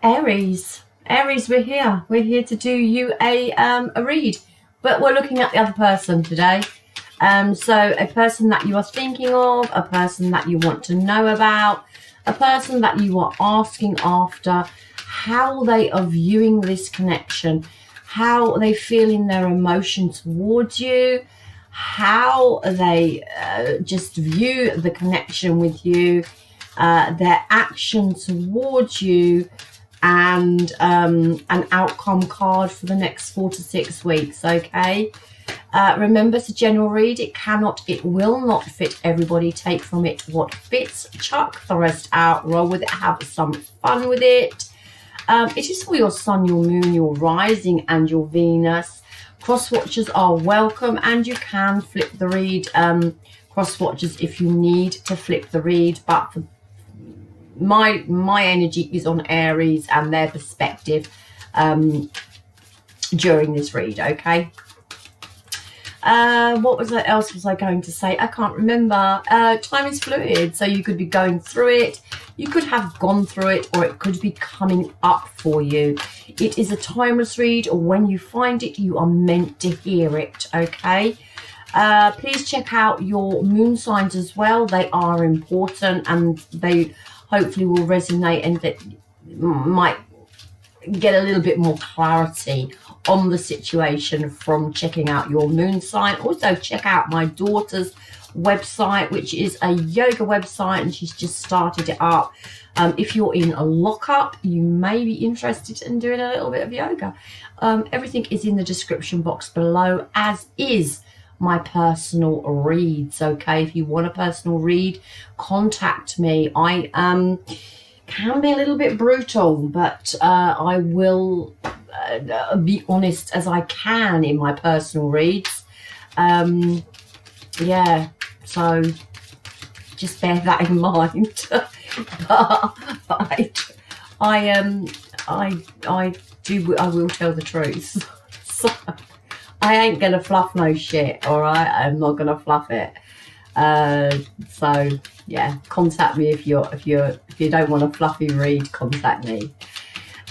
Aries, we're here. We're here to do you a read, but we're looking at the other person today. So a person that you are thinking of, a person that you want to know about, a person that you are asking after, how they are viewing this connection, how they feel in their emotion towards you, how they just view the connection with you, their action towards you, and an outcome card for the next 4 to 6 weeks. Okay, remember, it's a general read. It will not fit everybody. Take from it what fits, chuck the rest out, roll with it, have some fun with it. It is for your sun, your moon, your rising, and your Venus. Cross watchers are welcome, and you can flip the read. Cross watchers if you need to flip the read, but for my energy is on Aries and their perspective during this read. Okay, what else was I going to say? I can't remember. Time is fluid, so you could be going through it, you could have gone through it, or it could be coming up for you. It is a timeless read. When you find it, you are meant to hear it. Okay, please check out your moon signs as well. They are important, and they hopefully will resonate, and that might get a little bit more clarity on the situation from checking out your moon sign. Also, check out my daughter's website, which is a yoga website, and she's just started it up. If you're in a lockup, you may be interested in doing a little bit of yoga. Everything is in the description box below, as is my personal reads. Okay, if you want a personal read, contact me. I can be a little bit brutal, but I will be honest as I can in my personal reads. Yeah, so just bear that in mind. But I will tell the truth. So I ain't gonna fluff no shit, all right? I'm not gonna fluff it. So yeah, contact me if you don't want a fluffy read. Contact me.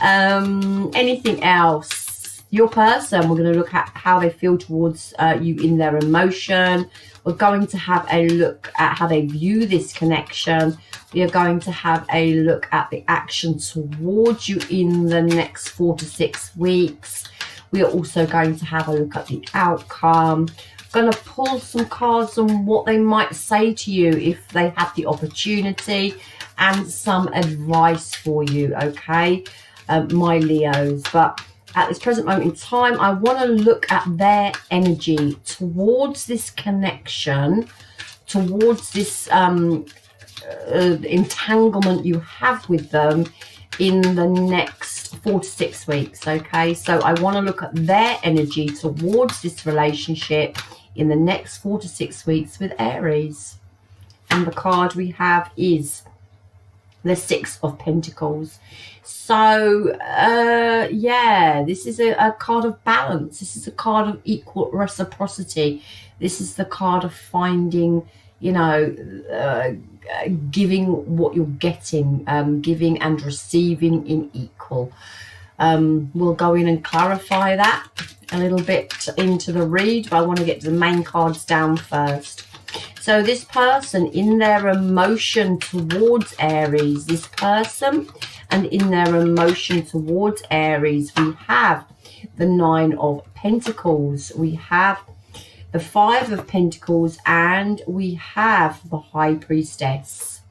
Anything else? Your person, we're going to look at how they feel towards you in their emotion. We're going to have a look at how they view this connection. We are going to have a look at the action towards you in the next 4 to 6 weeks. We are also going to have a look at the outcome. Going to pull some cards on what they might say to you if they have the opportunity, and some advice for you. Okay, my Leos. But at this present moment in time, I want to look at their energy towards this connection, towards this entanglement you have with them in the next 4 to 6 weeks. Okay, so I want to look at their energy towards this relationship in the next 4 to 6 weeks with Aries. And the card we have is the 6 of Pentacles. So yeah, this is a card of balance. This is a card of equal reciprocity. This is the card of finding, you know, giving what you're getting, giving and receiving in equal. We'll go in and clarify that a little bit into the read, but I want to get the main cards down first. So this person, in their emotion towards Aries, this person, and in their emotion towards Aries, we have the 9 of Pentacles, we have the 5 of Pentacles, and we have the High Priestess.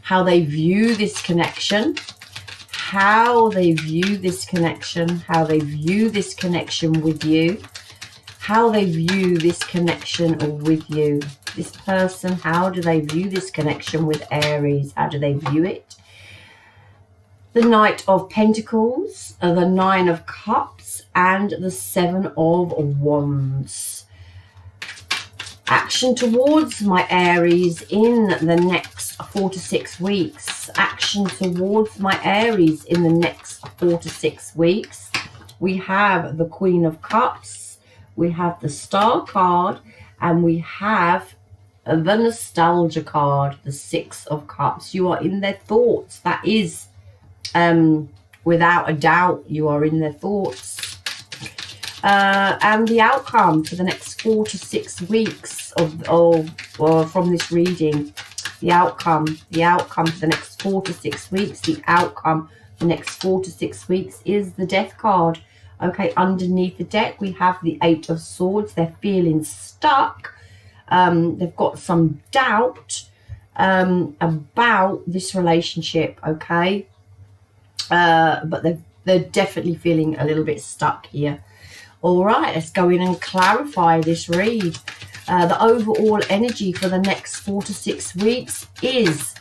How they view this connection, how they view this connection, how they view this connection with you, how they view this connection with you. This person, how do they view this connection with Aries? How do they view it? The Knight of Pentacles, the 9 of Cups, and the 7 of Wands. Action towards my Aries in the next 4 to 6 weeks. Action towards my Aries in the next 4 to 6 weeks. We have the Queen of Cups, we have the Star card, and we have the Nostalgia card, the 6 of Cups. You are in their thoughts. That is Without a doubt, you are in their thoughts. And the outcome for the next 4 to 6 weeks from this reading, the outcome for the next 4 to 6 weeks, the outcome for the next 4 to 6 weeks is the Death card. Okay, underneath the deck, we have the 8 of Swords. They're feeling stuck. They've got some doubt about this relationship, okay? But they're definitely feeling a little bit stuck here. All right, let's go in and clarify this read. The overall energy for the next 4 to 6 weeks is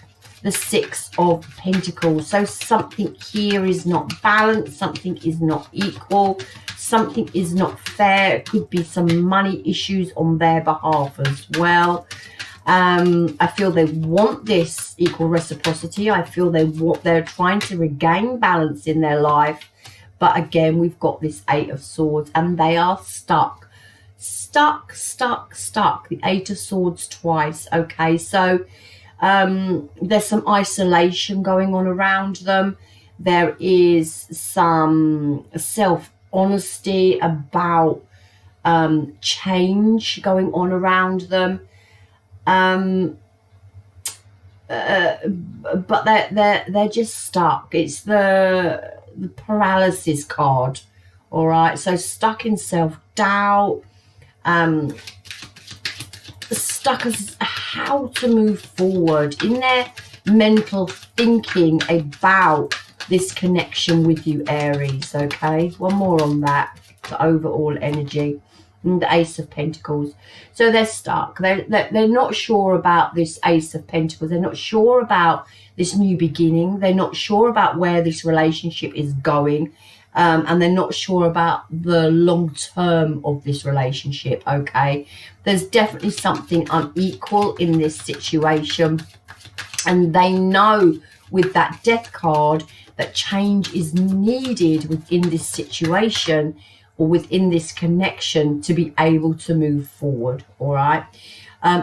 the 6 of Pentacles. So something here is not balanced, something is not equal, something is not fair. It could be some money issues on their behalf as well. I feel they want this equal reciprocity. I feel they're trying to regain balance in their life. But again, we've got this 8 of Swords and they are stuck. Stuck. The 8 of Swords twice. Okay, so there's some isolation going on around them. There is some self-honesty about change going on around them. But they're just stuck. It's the paralysis card. All right, so stuck in self-doubt, stuck as how to move forward in their mental thinking about this connection with you, Aries. Okay, one more on that, the overall energy. And the Ace of Pentacles. So they're stuck. They're not sure about this Ace of Pentacles. They're not sure about this new beginning. They're not sure about where this relationship is going. And they're not sure about the long term of this relationship, okay? There's definitely something unequal in this situation. And they know with that Death card that change is needed within this situation or within this connection to be able to move forward, all right?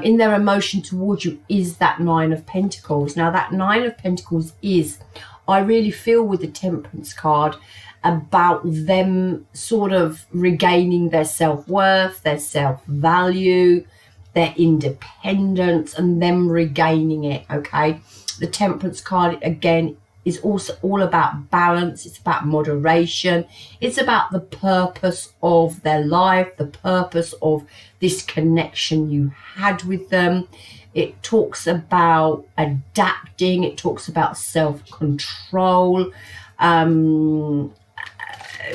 In their emotion towards you is that 9 of Pentacles. Now, that 9 of Pentacles is, I really feel with the Temperance card, about them sort of regaining their self-worth, their self-value, their independence, and them regaining it, okay? The Temperance card, again, is also all about balance. It's about moderation. It's about the purpose of their life, the purpose of this connection you had with them. It talks about adapting. It talks about self-control.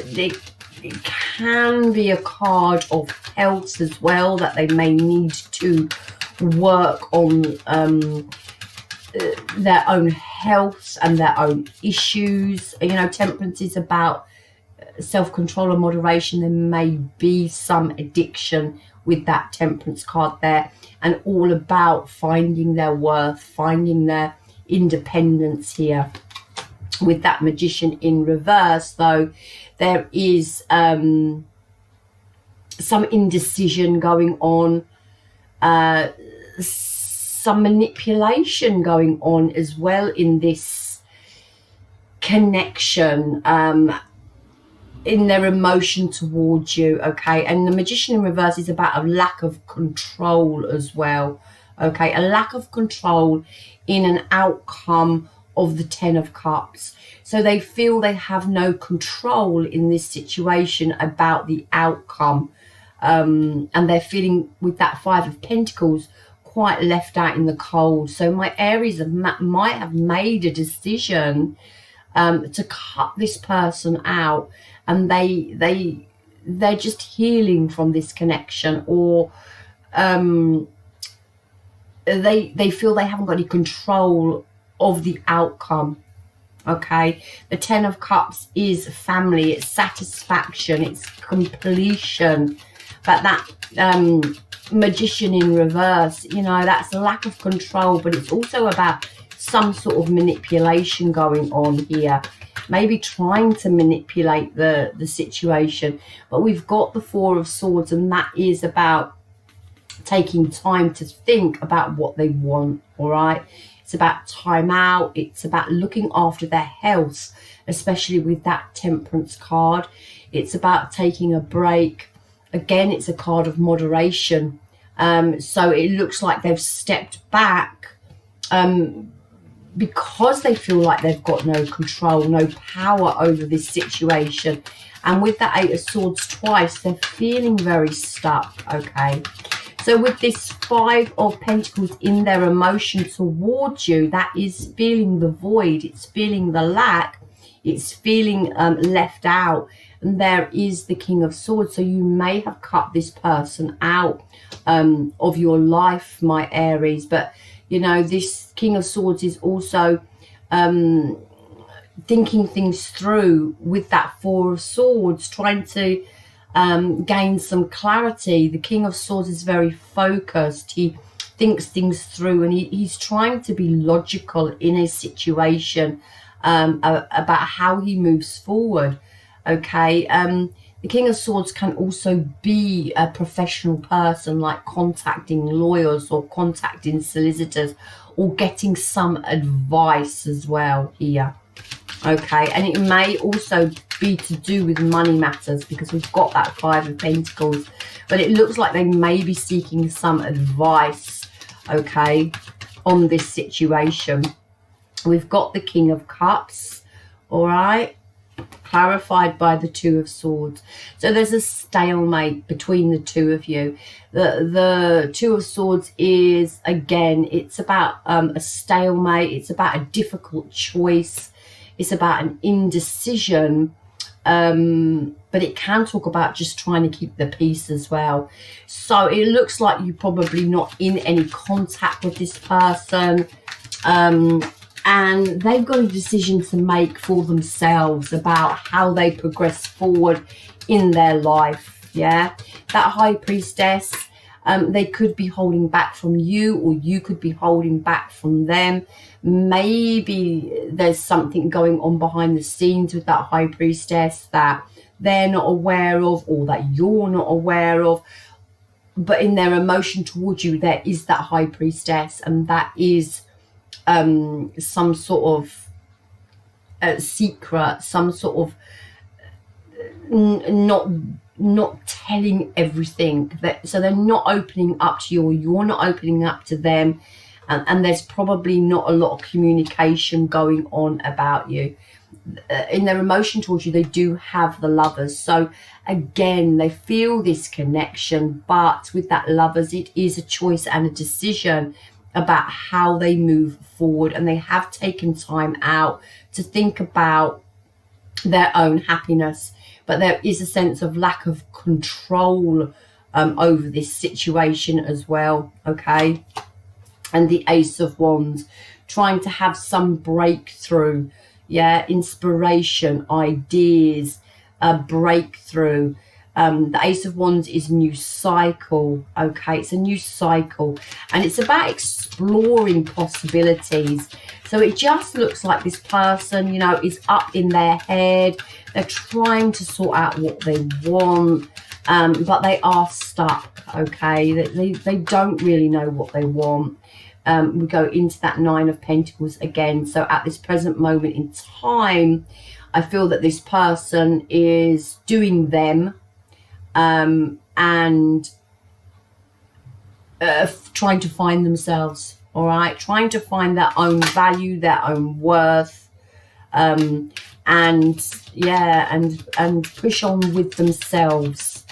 It can be a card of health as well, that they may need to work on their own health and their own issues. You know, Temperance is about self-control and moderation. There may be some addiction with that Temperance card there, and all about finding their worth, finding their independence here. With that Magician in reverse, though, there is some indecision going on, some manipulation going on as well in this connection, in their emotion towards you, okay? And the Magician in reverse is about a lack of control as well, okay? A lack of control in an outcome of the 10 of Cups. So they feel they have no control in this situation about the outcome, and they're feeling with that 5 of Pentacles quite left out in the cold. So my Aries might have made a decision to cut this person out, and they're just healing from this connection, or they feel they haven't got any control of the outcome, okay? The 10 of Cups is family, it's satisfaction, it's completion. But that Magician in reverse, you know, that's a lack of control, but it's also about some sort of manipulation going on here. Maybe trying to manipulate the situation. But we've got the 4 of Swords, and that is about taking time to think about what they want, all right? It's about time out. It's about looking after their health, especially with that Temperance card. It's about taking a break. Again, it's a card of moderation. So it looks like they've stepped back because they feel like they've got no control, no power over this situation. And with that Eight of Swords twice, they're feeling very stuck, okay? So with this Five of Pentacles in their emotion towards you, that is feeling the void. It's feeling the lack. It's feeling left out. And there is the King of Swords. So you may have cut this person out of your life, my Aries. But, you know, this King of Swords is also thinking things through with that Four of Swords, trying to gain some clarity. The King of Swords is very focused. He thinks things through, and he's trying to be logical in a situation about how he moves forward. Okay, the King of Swords can also be a professional person, like contacting lawyers or contacting solicitors or getting some advice as well here. Okay, and it may also be to do with money matters, because we've got that Five of Pentacles, but it looks like they may be seeking some advice, okay, on this situation. We've got the King of Cups, all right, clarified by the Two of Swords. So there's a stalemate between the two of you. The Two of Swords is, again, it's about a stalemate. It's about a difficult choice. It's about an indecision, but it can talk about just trying to keep the peace as well. So it looks like you're probably not in any contact with this person, and they've got a decision to make for themselves about how they progress forward in their life. Yeah, that High Priestess, they could be holding back from you, or you could be holding back from them. Maybe there's something going on behind the scenes with that High Priestess that they're not aware of, or that you're not aware of. But in their emotion towards you, there is that High Priestess, and that is some sort of secret, some sort of not telling everything. So they're not opening up to you, or you're not opening up to them. And there's probably not a lot of communication going on about you. In their emotion towards you, they do have the Lovers. So again, they feel this connection, but with that Lovers, it is a choice and a decision about how they move forward. And they have taken time out to think about their own happiness. But there is a sense of lack of control over this situation as well, okay? And the Ace of Wands, trying to have some breakthrough, yeah, inspiration, ideas, a breakthrough. The Ace of Wands is new cycle, okay? It's a new cycle, and it's about exploring possibilities. So it just looks like this person, you know, is up in their head. They're trying to sort out what they want, but they are stuck, okay? They don't really know what they want. We go into that Nine of Pentacles again. So at this present moment in time, I feel that this person is doing them and trying to find themselves, all right? Trying to find their own value, their own worth, and yeah, and push on with themselves.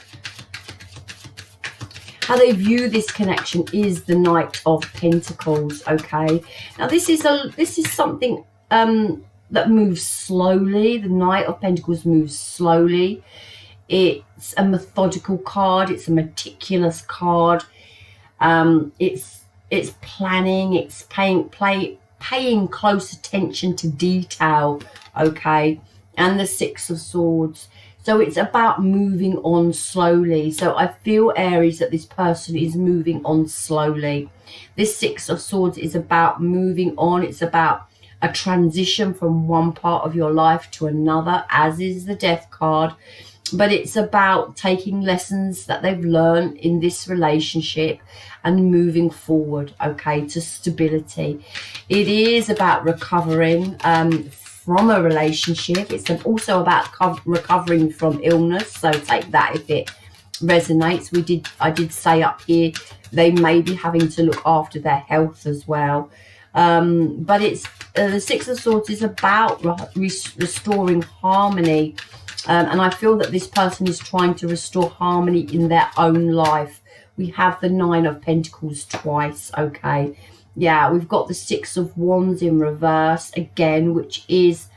How they view this connection is the Knight of Pentacles, okay? Now this is something that moves slowly. The Knight of Pentacles moves slowly. It's a methodical card. It's a meticulous card. It's planning. It's paying close attention to detail, okay? And the Six of Swords. So it's about moving on slowly. So I feel, Aries, that this person is moving on slowly. This Six of Swords is about moving on. It's about a transition from one part of your life to another, as is the Death card. but it's about taking lessons that they've learned in this relationship and moving forward, okay, to stability. It is about recovering from a relationship. It's also about recovering from illness, so take that if it resonates. I did say up here they may be having to look after their health as well, but it's the Six of Swords is about restoring harmony, and I feel that this person is trying to restore harmony in their own life. We have the Nine of Pentacles twice, okay. Yeah, we've got the Six of Wands in reverse again, which is,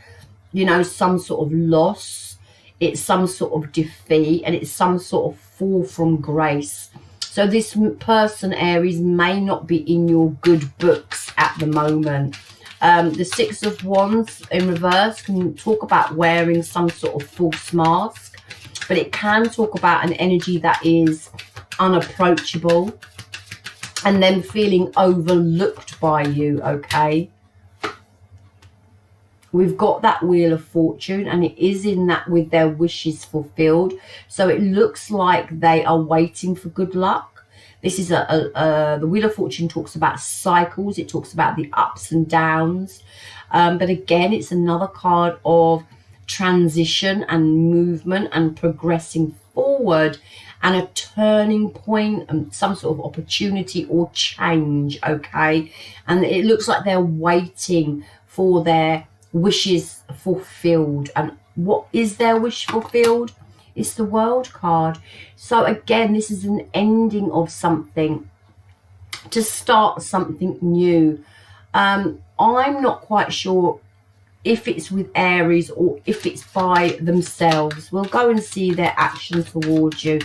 you know, some sort of loss. It's some sort of defeat, and it's some sort of fall from grace. So this person, Aries, may not be in your good books at the moment. The Six of Wands in reverse can talk about wearing some sort of false mask, but it can talk about an energy that is unapproachable and then feeling overlooked by you, okay. We've got that Wheel of Fortune, and it is in that with their wishes fulfilled. So it looks like they are waiting for good luck. This is the Wheel of Fortune talks about cycles. It talks about the ups and downs. But again, it's another card of transition and movement and progressing forward and a turning point and some sort of opportunity or change, okay. And it looks like they're waiting for their wishes fulfilled. And what is their wish fulfilled? It's the World card. So again, this is an ending of something to start something new. I'm not quite sure if it's with Aries or if it's by themselves. We'll go and see their action towards you,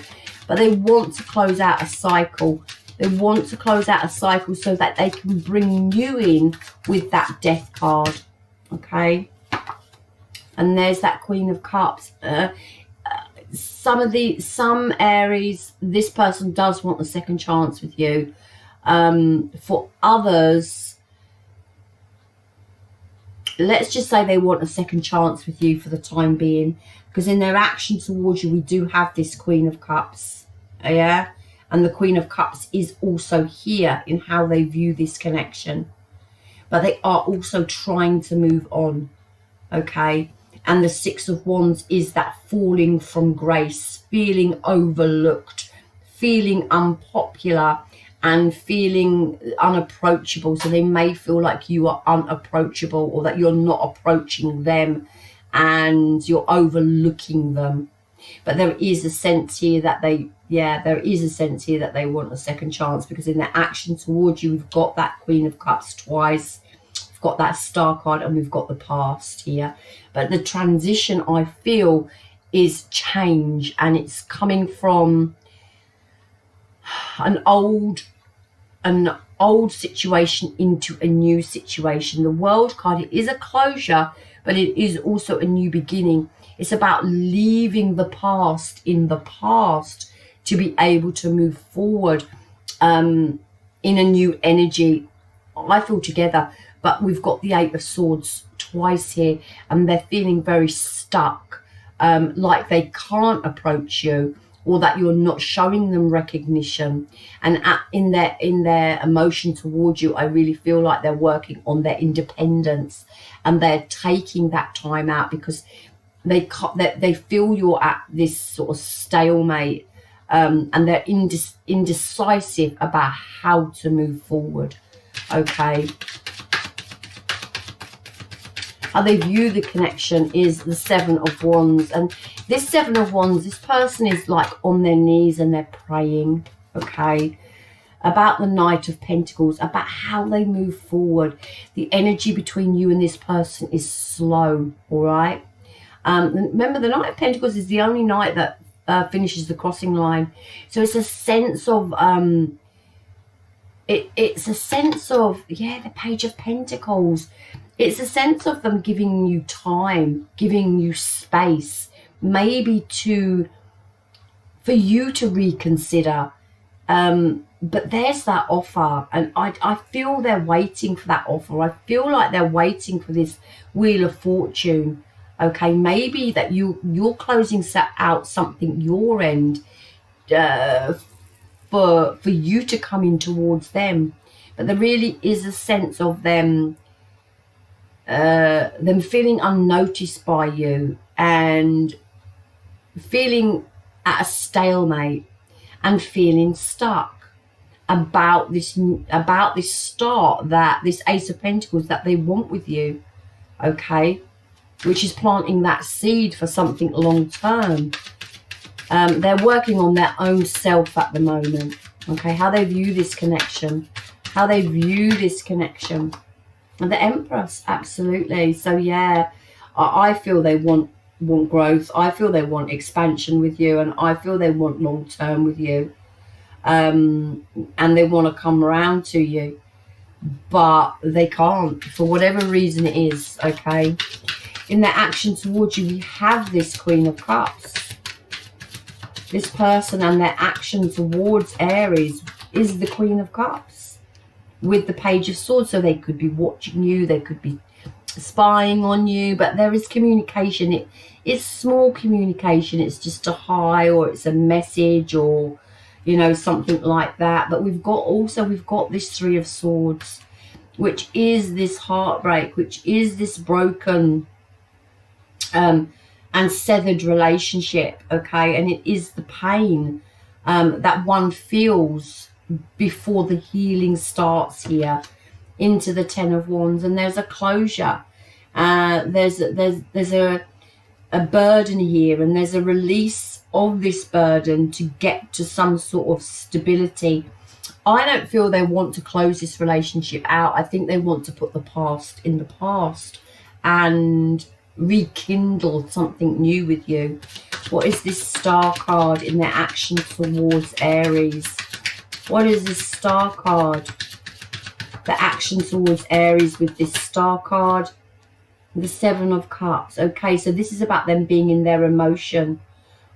but they want to close out a cycle. They want to close out a cycle so that they can bring you in with that Death card. Okay, and there's that Queen of Cups. Some Aries, this person does want a second chance with you. For others, let's just say they want a second chance with you for the time being, because in their action towards you, we do have this Queen of Cups, yeah, and the Queen of Cups is also here in how they view this connection. But they are also trying to move on, okay? And the Six of Wands is that falling from grace, feeling overlooked, feeling unpopular, and feeling unapproachable. So they may feel like you are unapproachable, or that you're not approaching them and you're overlooking them. But there is a sense here that they want a second chance, because in their action towards you, we've got that Queen of Cups twice. We've got that Star card, and we've got the past here. But the transition, I feel, is change, and it's coming from an old situation into a new situation. The World card, it is a closure, but it is also a new beginning. It's about leaving the past in the past to be able to move forward in a new energy, I feel, together. But we've got the Eight of Swords twice here, and they're feeling very stuck, like they can't approach you, or that you're not showing them recognition. And in their emotion towards you, I really feel like they're working on their independence, and they're taking that time out because they feel you're at this sort of stalemate, and they're indecisive about how to move forward, okay. How they view the connection is the Seven of Wands. And this Seven of Wands, this person is like on their knees and they're praying, okay, about the Knight of Pentacles, about how they move forward. The energy between you and this person is slow, all right? Remember, the Knight of Pentacles is the only knight that finishes the crossing line. So it's a sense of... It's a sense of, the Page of Pentacles. It's a sense of them giving you time, giving you space, maybe for you to reconsider. But there's that offer, and I feel they're waiting for that offer. I feel like they're waiting for this Wheel of Fortune, Okay, maybe that you're closing out something your end for you to come in towards them. But there really is a sense of them feeling unnoticed by you and feeling at a stalemate and feeling stuck about this start, that this Ace of Pentacles that they want with you. Okay, which is planting that seed for something long term. They're working on their own self at the moment. Okay, how they view this connection, how they view this connection. And the Empress, absolutely. So yeah, I feel they want growth. I feel they want expansion with you, and I feel they want long term with you. And they want to come around to you, but they can't for whatever reason it is. Okay, in their action towards you, we have this Queen of Cups. This person and their action towards Aries is the Queen of Cups with the Page of Swords. So they could be watching you, they could be spying on you, but there is communication. It's small communication. It's just a hi, or it's a message, or you know, something like that. But we've got this Three of Swords, which is this heartbreak, which is this broken and severed relationship. Okay, and it is the pain that one feels before the healing starts here into the Ten of Wands. And there's a closure, there's a burden here, and there's a release of this burden to get to some sort of stability. I don't feel they want to close this relationship out. I think they want to put the past in the past and rekindle something new with you. What is this Star card in their action towards Aries? What is this Star card? The action towards Aries with this Star card. The Seven of Cups. Okay, so this is about them being in their emotion.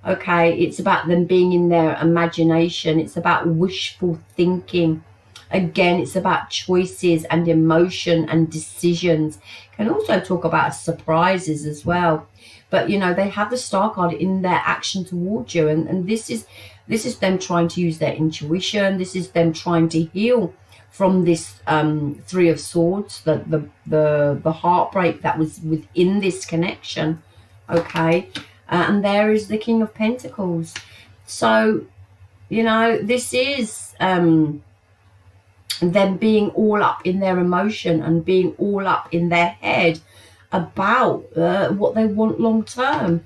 Okay, it's about them being in their imagination. It's about wishful thinking. Again, it's about choices and emotion and decisions. Can also talk about surprises as well. But you know, they have the Star card in their action towards you, and this is them trying to use their intuition. This is them trying to heal from this Three of Swords, the heartbreak that was within this connection. Okay, and there is the King of Pentacles. So you know, this is them being all up in their emotion and being all up in their head about what they want long term.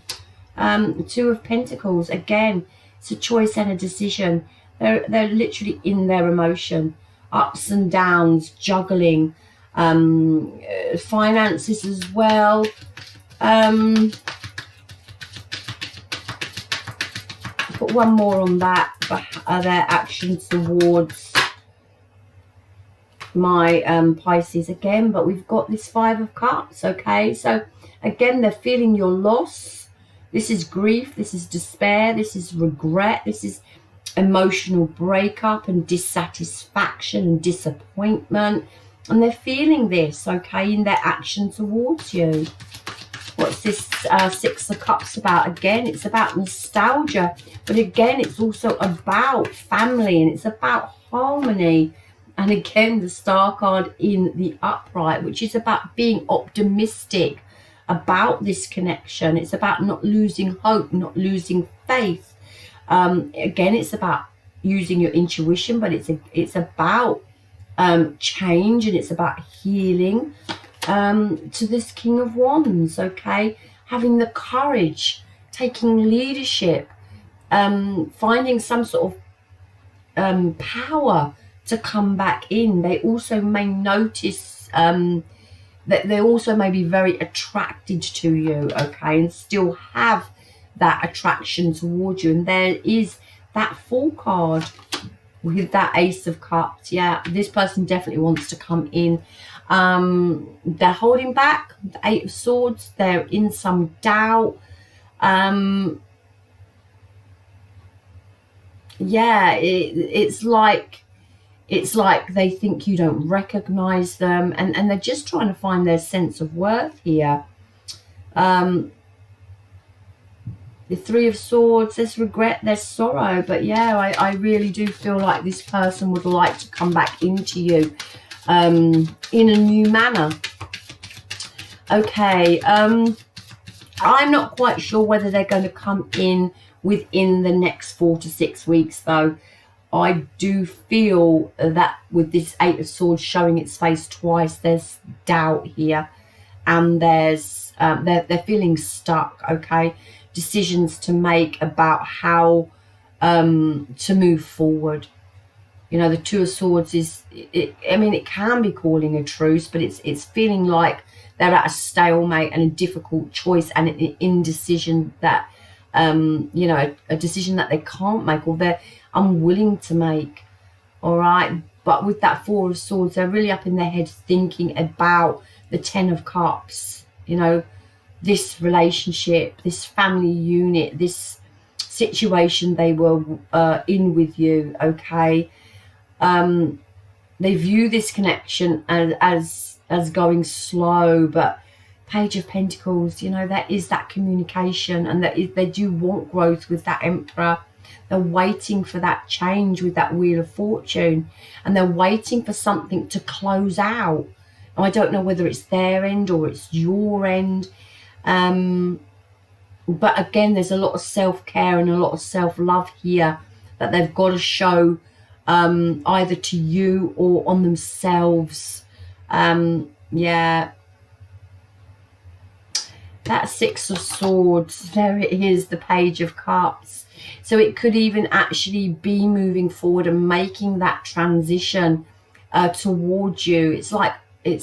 Two of Pentacles, again, it's a choice and a decision. They're literally in their emotion, ups and downs, juggling, finances as well. Put one more on that, their action towards my Pisces again. But we've got this Five of Cups. Okay, so again, they're feeling your loss. This is grief, this is despair, this is regret, this is emotional breakup and dissatisfaction and disappointment, and they're feeling this, okay, in their action towards you. What's this Six of Cups about? Again, it's about nostalgia, but again, it's also about family, and it's about harmony. And again, the Star card in the upright, which is about being optimistic about this connection. It's about not losing hope, not losing faith. Again, it's about using your intuition, but it's about change, and it's about healing. To this King of Wands, okay, having the courage, taking leadership, finding some sort of power to come back in. They also may notice that they also may be very attracted to you, okay, and still have that attraction towards you. And there is that Fool card with that Ace of Cups. Yeah, this person definitely wants to come in. They're holding back. The Eight of Swords, they're in some doubt. Yeah, it's like they think you don't recognize them, and they're just trying to find their sense of worth here. The Three of Swords, there's regret, there's sorrow, but yeah, I really do feel like this person would like to come back into you in a new manner. Okay, I'm not quite sure whether they're going to come in within the next 4 to 6 weeks, though. I do feel that with this Eight of Swords showing its face twice, there's doubt here, and there's they're feeling stuck. Okay, decisions to make about how to move forward. You know, the Two of Swords is, I mean, it can be calling a truce, but it's feeling like they're at a stalemate and a difficult choice and an indecision that, you know, a decision that they can't make or they're unwilling to make. All right. But with that Four of Swords, they're really up in their head thinking about the Ten of Cups, you know, this relationship, this family unit, this situation they were in with you. Okay. They view this connection as going slow, but Page of Pentacles, you know, that is that communication, and they do want growth with that Emperor. They're waiting for that change with that Wheel of Fortune, and they're waiting for something to close out. And I don't know whether it's their end or it's your end. But again, there's a lot of self-care and a lot of self-love here that they've got to show either to you or on themselves. Yeah, that Six of Swords, there it is, the Page of Cups. So it could even actually be moving forward and making that transition towards you. It's like they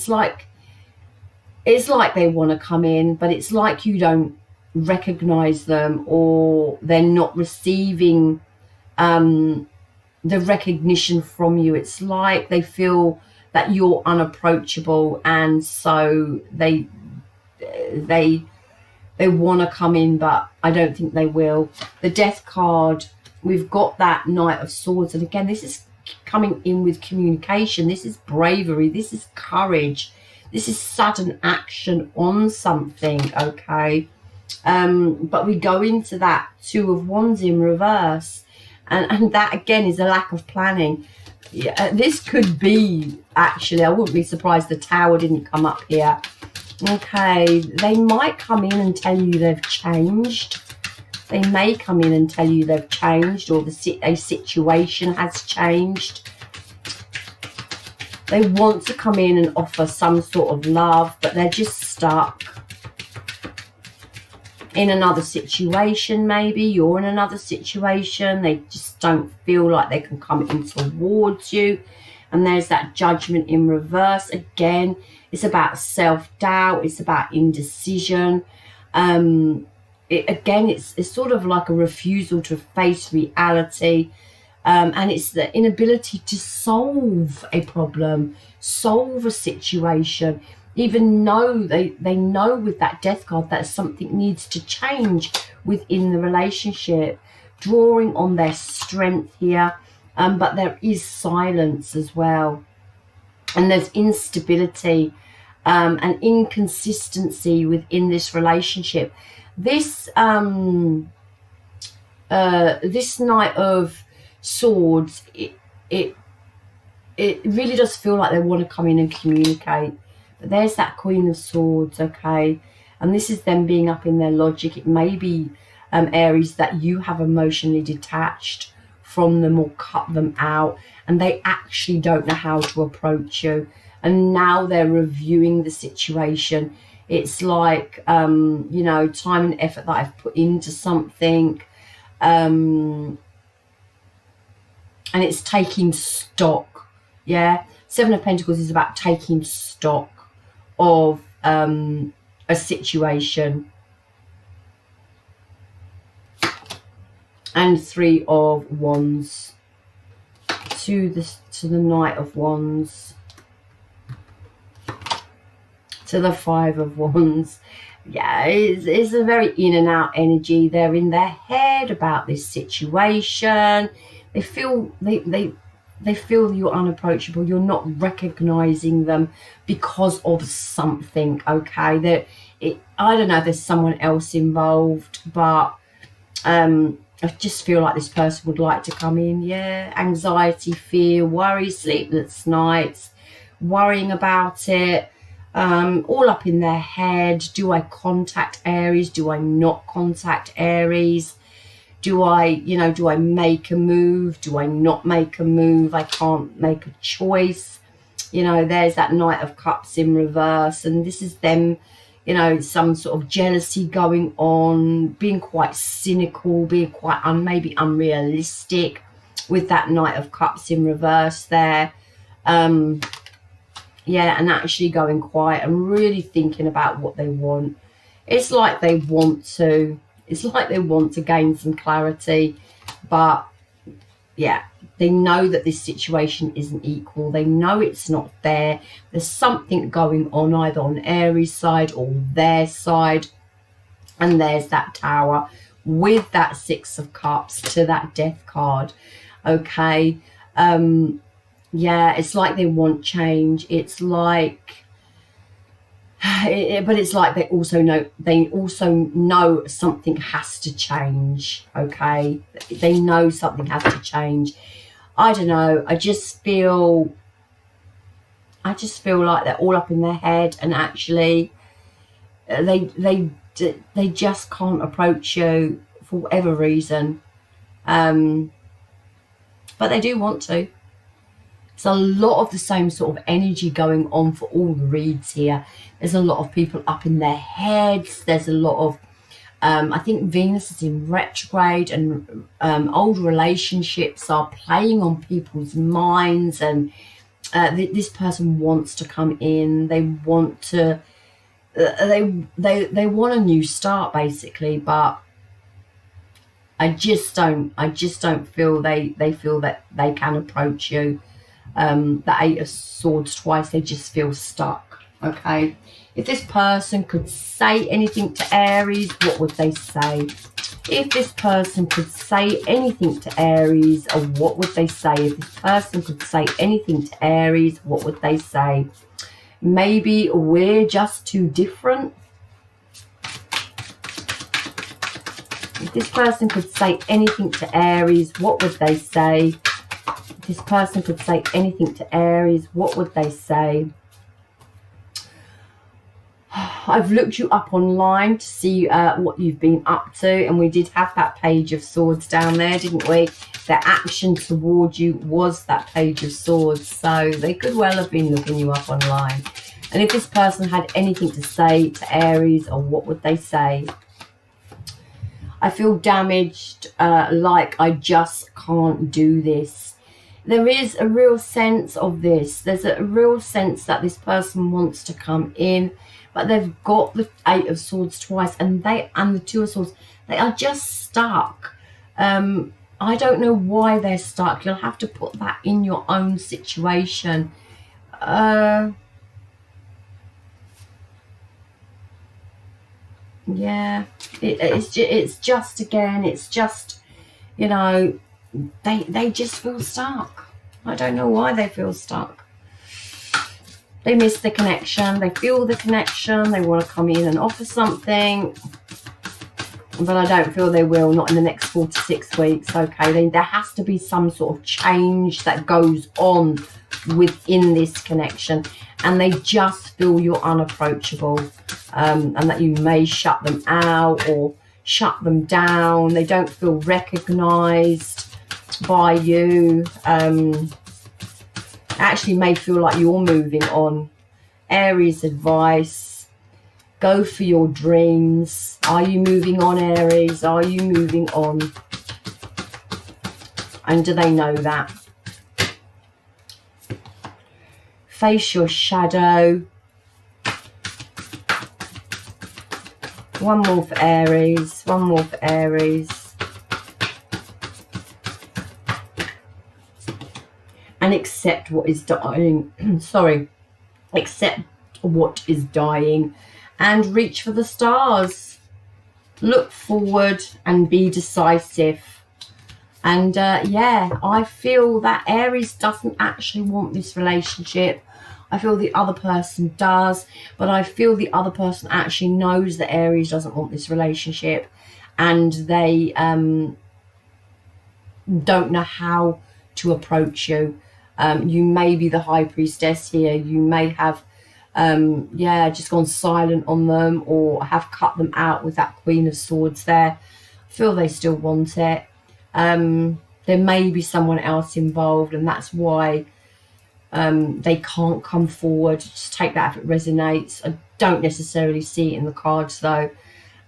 want to come in, but it's like you don't recognize them, or they're not receiving the recognition from you. It's like they feel that you're unapproachable, and so they want to come in, but I don't think they will. The Death card, we've got that Knight of Swords, and again, this is coming in with communication. This is bravery. This is courage. This is sudden action on something. Okay, but we go into that Two of Wands in reverse, and that again is a lack of planning. Yeah, this could be, actually, I wouldn't be surprised the Tower didn't come up here. Okay, they might come in and tell you they've changed. They may come in and tell you they've changed, or a situation has changed. They want to come in and offer some sort of love, but they're just stuck in another situation. Maybe you're in another situation. They just don't feel like they can come in towards you. And there's that Judgment in reverse. Again, it's about self-doubt. It's about indecision. It's sort of like a refusal to face reality. And it's the inability to solve a problem, solve a situation, even though they know with that Death card that something needs to change within the relationship, drawing on their strength here. But there is silence as well. And there's instability and inconsistency within this relationship. This this Knight of Swords, it really does feel like they want to come in and communicate. But there's that Queen of Swords, okay? And this is them being up in their logic. It may be, Aries, that you have emotionally detached from them or cut them out, and they actually don't know how to approach you. And now they're reviewing the situation. It's like, you know, time and effort that I've put into something. And it's taking stock. Yeah, Seven of Pentacles is about taking stock of a situation. And Three of Wands to the Knight of Wands, to the Five of Wands. Yeah, it's a very in and out energy. They're in their head about this situation. They feel they feel you're unapproachable. You're not recognizing them because of something, okay? I don't know if there's someone else involved, but I just feel like this person would like to come in. Yeah, anxiety, fear, worry, sleepless nights, worrying about it, all up in their head. Do I contact Aries? Do I not contact Aries? Do I make a move? Do I not make a move? I can't make a choice. There's that Knight of Cups in reverse, and this is them, some sort of jealousy going on, being quite cynical, being quite maybe unrealistic with that Knight of Cups in reverse there. Yeah, and actually going quiet and really thinking about what they want. It's like they want to gain some clarity, but yeah, they know that this situation isn't equal. They know it's not fair. There's something going on either on Aries' side or their side. And there's that Tower with that Six of Cups to that Death card. Okay. Yeah, it's like they want change. It's like, but it's like they also know something has to change. Okay, they know something has to change. I don't know. I just feel like they're all up in their head, and actually, they just can't approach you for whatever reason. But they do want to. It's a lot of the same sort of energy going on for all the reads here. There's a lot of people up in their heads. There's a lot of, I think Venus is in retrograde, and old relationships are playing on people's minds, and this person wants to come in. They want to, they want a new start basically, but I just don't feel they feel that they can approach you. The Eight of Swords twice, they just feel stuck. Okay, if this person could say anything to Aries, what would they say? If this person could say anything to Aries, or what would they say? If this person could say anything to Aries, what would they say? Maybe we're just too different. If this person could say anything to Aries, what would they say? If this person could say anything to Aries, what would they say? I've looked you up online to see what you've been up to, and we did have that Page of Swords down there, didn't we? Their action towards you was that Page of Swords, so they could well have been looking you up online. And if this person had anything to say to Aries, or what would they say? I feel damaged, like I just can't do this. There is a real sense of this. There's a real sense that this person wants to come in, but they've got the Eight of Swords twice, and the Two of Swords. They are just stuck. I don't know why they're stuck. You'll have to put that in your own situation. Yeah, it's just again, it's just, you know, they just feel stuck. I don't know why they feel stuck. They miss the connection. They feel the connection. They want to come in and offer something, but I don't feel they will. Not in the next 4 to 6 weeks. Okay, then there has to be some sort of change that goes on within this connection, and they just feel you're unapproachable, and that you may shut them out or shut them down. They don't feel recognized by you. Actually may feel like you're moving on. Aries advice: go for your dreams. Are you moving on, Aries? Are you moving on? And do they know that? Face your shadow. One more for Aries. One more for Aries. And accept what is dying. Sorry. Accept what is dying. And reach for the stars. Look forward and be decisive. And yeah, I feel that Aries doesn't actually want this relationship. I feel the other person does, but I feel the other person actually knows that Aries doesn't want this relationship, and they don't know how to approach you. You may be the High Priestess here. You may have yeah, just gone silent on them, or have cut them out with that Queen of Swords there. I feel they still want it. There may be someone else involved, and that's why they can't come forward. Just take that if it resonates. I don't necessarily see it in the cards though.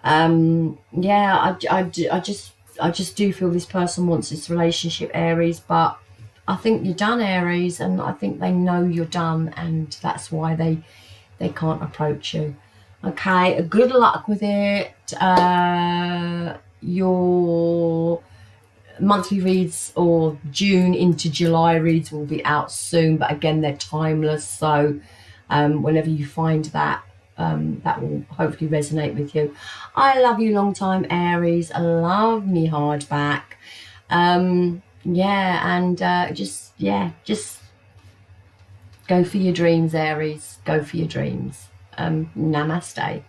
Yeah, I just do feel this person wants this relationship, Aries, but I think you're done, Aries, and I think they know you're done, and that's why they can't approach you. Okay, good luck with it. Your monthly reads or June into July reads will be out soon, but again, they're timeless, so whenever you find that, that will hopefully resonate with you. I love you long time, Aries. I love me hardback. Yeah, and just go for your dreams, Aries. Go for your dreams. Namaste.